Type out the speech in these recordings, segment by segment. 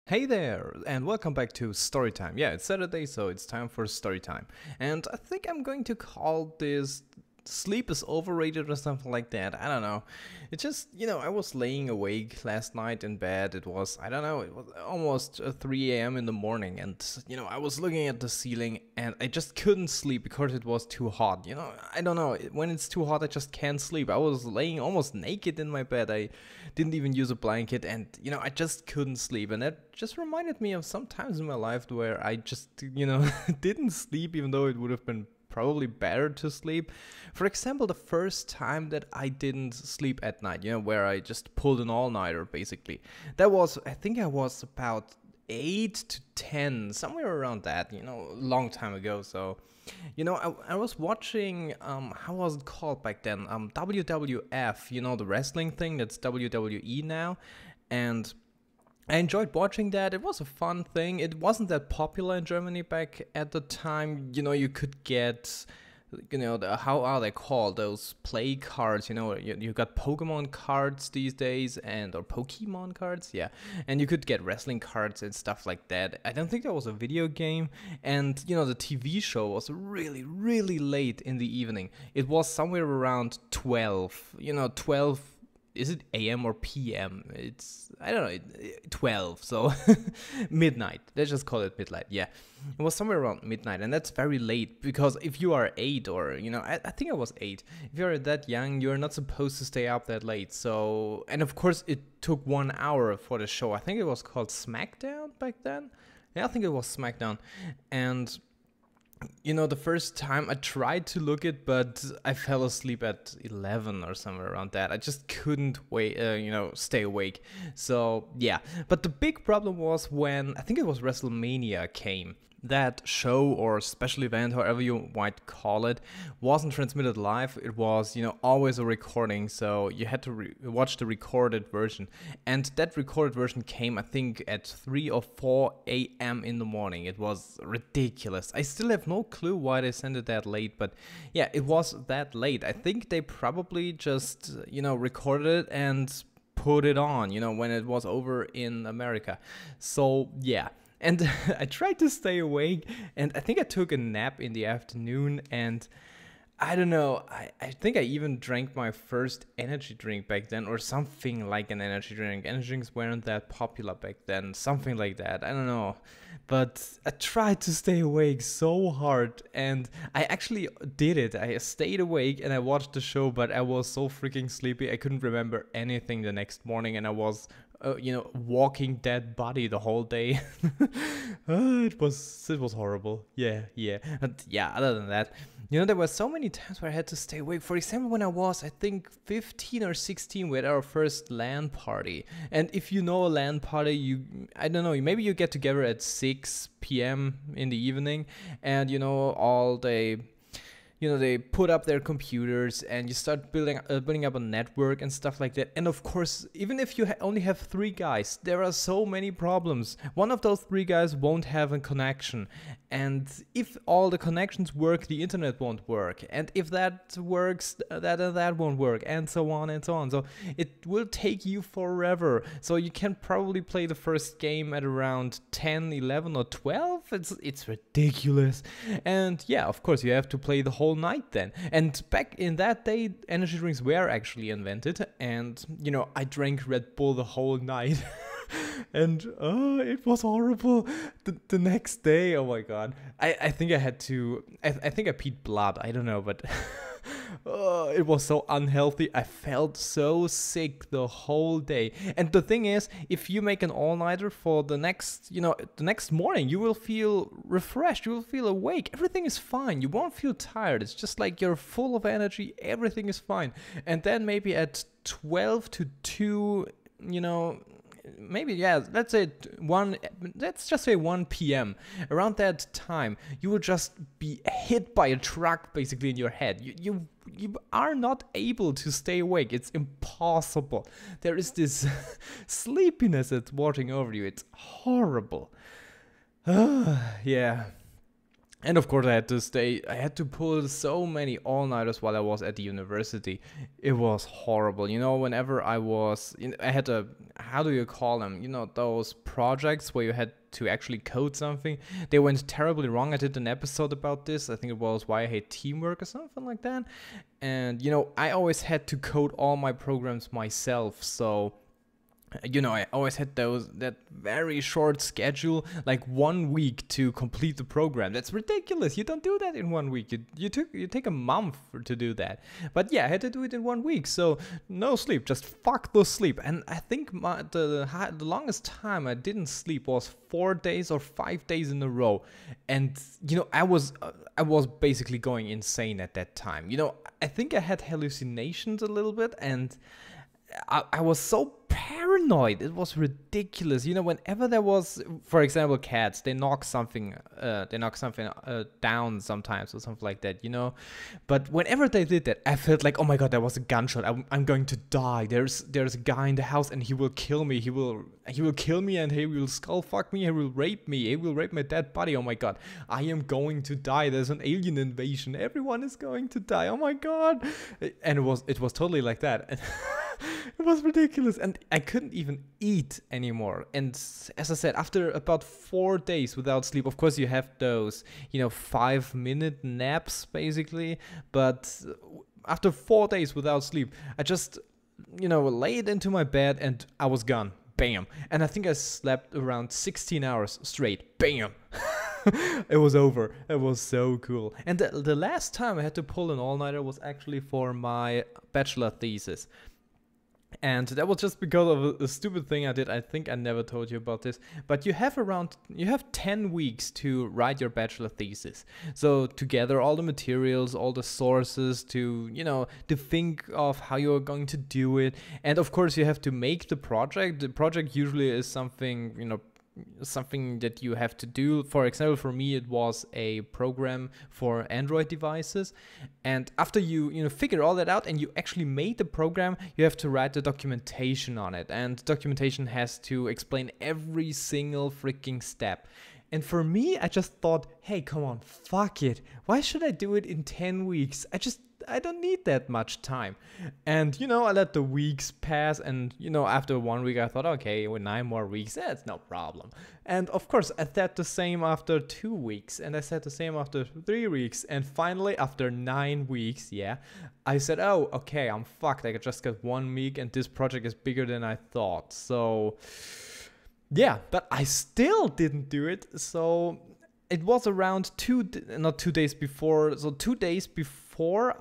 Hey there, and welcome back to Storytime. Yeah, it's Saturday, so it's time for Storytime. And I think I'm going to call this Sleep is Overrated or something like that. I don't know. It just, I was laying awake last night in bed. It was, I don't know, it was almost 3 a.m. in the morning. And, I was looking at the ceiling and I just couldn't sleep because it was too hot. I don't know. When it's too hot, I just can't sleep. I was laying almost naked in my bed. I didn't even use a blanket and, I just couldn't sleep. And that just reminded me of some times in my life where I just, didn't sleep even though it would have been probably better to sleep. For example, the first time that I didn't sleep at night, where I just pulled an all-nighter basically. That was, I think I was about 8 to 10, somewhere around that, a long time ago. So, I was watching, how was it called back then? WWF, the wrestling thing that's WWE now. And I enjoyed watching that. It was a fun thing. It wasn't that popular in Germany back at the time. You could get, how are they called? Those play cards, you got Pokemon cards these days or Pokemon cards, yeah. And you could get wrestling cards and stuff like that. I don't think that was a video game. And, the TV show was really, really late in the evening. It was somewhere around 12, 12. Is it AM or PM? It's, I don't know, 12, so midnight. Let's just call it midnight, yeah. It was somewhere around midnight, and that's very late, because if you are 8 or, I think I was 8. If you're that young, you're not supposed to stay up that late, so, and of course it took 1 hour for the show. I think it was called SmackDown back then. Yeah, I think it was SmackDown, and the first time I tried to look it, but I fell asleep at 11 or somewhere around that. I just couldn't wait, stay awake. So yeah, but the big problem was when, I think it was WrestleMania came. That show or special event, however you might call it, wasn't transmitted live. It was, always a recording, so you had to watch the recorded version. And that recorded version came, I think, at 3 or 4 a.m. in the morning. It was ridiculous. I still have no clue why they sent it that late, but yeah, it was that late. I think they probably just, recorded it and put it on, when it was over in America. So yeah. And I tried to stay awake, and I think I took a nap in the afternoon, and I don't know, I think I even drank my first energy drink back then, or something like an energy drink. Energy drinks weren't that popular back then, something like that, I don't know. But I tried to stay awake so hard, and I actually did it. I stayed awake and I watched the show, but I was so freaking sleepy, I couldn't remember anything the next morning, and I was walking dead body the whole day. It was horrible. Yeah. And yeah, other than that, there were so many times where I had to stay awake. For example, when I was, I think, 15 or 16, we had our first LAN party. And if you know a LAN party, I don't know, maybe you get together at 6 p.m. in the evening, and all day. They put up their computers and you start building up a network and stuff like that. And of course, even if you only have 3 guys, there are so many problems. One of those 3 guys won't have a connection. And if all the connections work, the internet won't work. And if that works, that won't work, and so on and so on. So it will take you forever. So you can probably play the first game at around 10, 11 or 12. It's ridiculous. And yeah, of course, you have to play the whole night then. And back in that day, energy drinks were actually invented, and I drank Red Bull the whole night. And it was horrible. The next day, oh my god, I think I had to, I think I peed blood, I don't know, but it was so unhealthy. I felt so sick the whole day. And the thing is, if you make an all-nighter for the next, the next morning, you will feel refreshed, you will feel awake, everything is fine, you won't feel tired. It's just like you're full of energy, everything is fine. And then maybe at 12 to 2, maybe, yeah, let's just say 1 p.m. Around that time, you will just be hit by a truck basically in your head. You are not able to stay awake. It's impossible. There is this sleepiness that's watching over you. It's horrible. Yeah. And of course, I had to pull so many all-nighters while I was at the university. It was horrible. Whenever I was, I had how do you call them? Those projects where you had to actually code something. They went terribly wrong. I did an episode about this. I think it was Why I Hate Teamwork or something like that. And, I always had to code all my programs myself. So, I always had that very short schedule, like 1 week to complete the program. That's ridiculous. You don't do that in 1 week. You take a month to do that. But yeah, I had to do it in 1 week. So no sleep, just fuck the sleep. And I think the longest time I didn't sleep was 4 days or 5 days in a row. And I was basically going insane at that time. I think I had hallucinations a little bit, and I was so paranoid. It was ridiculous. Whenever there was, for example, cats, they knock something down sometimes or something like that. But whenever they did that, I felt like, oh my god, there was a gunshot. I'm going to die. There's a guy in the house and he will kill me. He will kill me and he will skull fuck me. He will rape me. He will rape my dead body. Oh my god, I am going to die. There's an alien invasion. Everyone is going to die. Oh my god. And it was totally like that. It was ridiculous, and I couldn't even eat anymore. And as I said, after about 4 days without sleep, of course you have those 5-minute naps basically, but after 4 days without sleep, I just laid into my bed and I was gone. Bam. And I think I slept around 16 hours straight. Bam. It was over. It was so cool. And the last time I had to pull an all-nighter was actually for my bachelor thesis. And that was just because of a stupid thing I did. I think I never told you about this. But you have 10 weeks to write your bachelor thesis. So to gather all the materials, all the sources, to think of how you're going to do it. And of course you have to make the project. The project usually is something, something that you have to do. For example, for me it was a program for Android devices, and after you figure all that out and you actually made the program, you have to write the documentation on it, and documentation has to explain every single freaking step. And for me, I just thought, hey, come on, fuck it, why should I do it in 10 weeks? I don't need that much time. And, I let the weeks pass, and, after 1 week, I thought, okay, with 9 more weeks, that's no problem. And of course, I said the same after 2 weeks, and I said the same after 3 weeks, and finally, after 9 weeks, I said, oh, okay, I'm fucked. I just got 1 week, and this project is bigger than I thought. So, yeah, but I still didn't do it, so it was around 2 days before, so 2 days before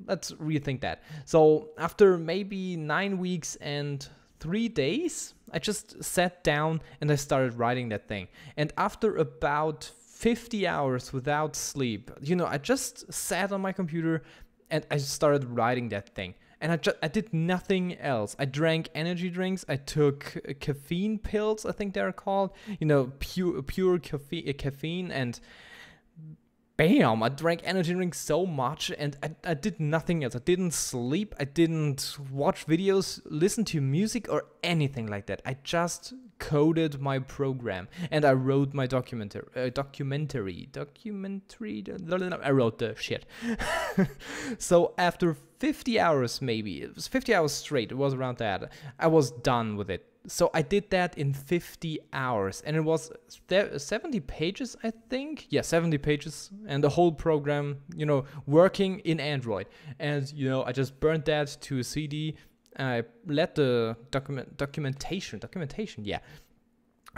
let's rethink that. So after maybe 9 weeks and 3 days, I just sat down and I started writing that thing. And after about 50 hours without sleep, I just sat on my computer and I started writing that thing. And I did nothing else. I drank energy drinks. I took caffeine pills, I think they're called. Pure caffeine. And bam, I drank energy drinks so much, and I did nothing else. I didn't sleep. I didn't watch videos, listen to music, or anything like that. I just coded my program, and I wrote my documentary. I wrote the shit. So after 50 hours, maybe it was 50 hours straight, it was around that, I was done with it. So I did that in 50 hours, and it was 70 pages, I think. Yeah, 70 pages, and the whole program, working in Android. And, I just burned that to a CD. I let the documentation, yeah.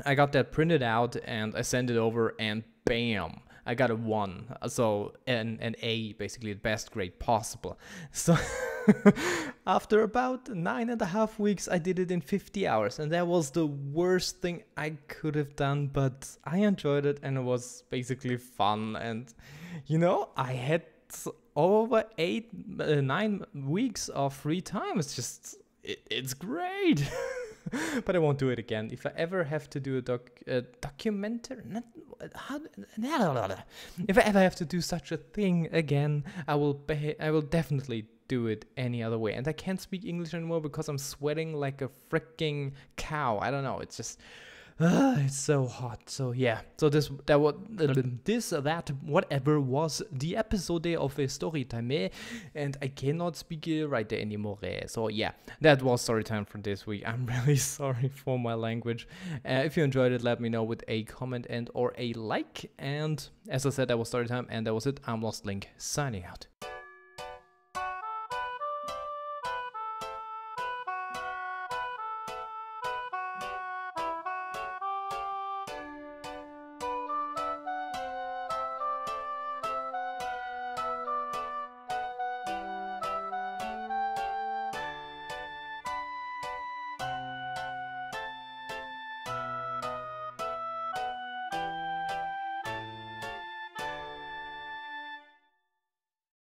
I got that printed out, and I sent it over, and bam, I got a 1. So an A, basically the best grade possible. So after about 9.5 weeks, I did it in 50 hours, and that was the worst thing I could have done, but I enjoyed it, and it was basically fun. And I had over 9 weeks of free time. It's just it's great. But I won't do it again. If I ever have to do a documentary, if I ever have to do such a thing again, I will definitely do it any other way. And I can't speak English anymore because I'm sweating like a freaking cow. I don't know. It's just, It's so hot. So yeah. So that whatever was the episode there of a story time, and I cannot speak right there anymore. So yeah, that was story time for this week. I'm really sorry for my language. If you enjoyed it, let me know with a comment and or a like. And as I said, that was story time, and that was it. I'm iLostLink signing out.